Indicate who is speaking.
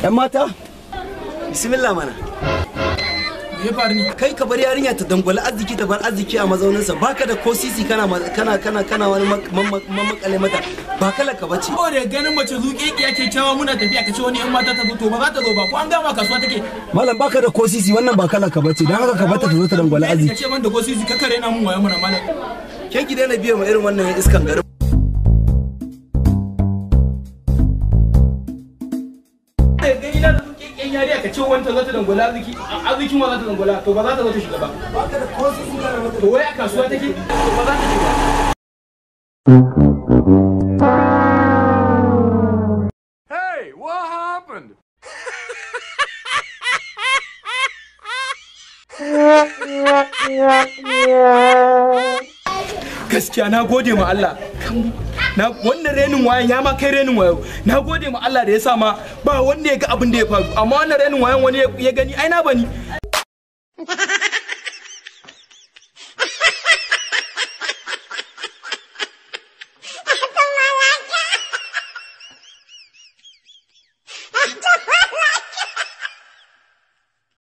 Speaker 1: 'Yan mata? Bismillah mana.
Speaker 2: Ya faru ne.
Speaker 1: Kai ka bar yarinya ta dangwala arziki ta bar arziki a mazauninsa baka da ko sisi kana wani mamakale mata ba kala ka bace.
Speaker 2: Ko da ganin mace zuƙeƙi yake kyawa muna tafiya kace wani 'yan mata ta zo to ba za ta zo ba ko an gama kasuwa take.
Speaker 1: Malam baka da ko sisi wannan ba kala ka bace dan haka ka bata ta zo ta dangwala arziki.
Speaker 2: Kace ban da ko sisi ka kare na mun waye muna malam.
Speaker 1: Ke ki daina biye ma irin wannan iskan garin.
Speaker 2: Yariya ka ce wanta za ta dangwala arzikin wa za ta dangwala to ba za ta zo ta shiga ba. To wai a kasuwa take to ba za ta shiga.
Speaker 3: Hey, what happened?
Speaker 2: Gaskiya na gode ma Allah. Wannan renin wayan ya ma kai renin wayo. Na gode ma Allah da ya sa ma ba wanda ya ga abin da ya faru amma wannan renin wayan wani ya gani ai na bani.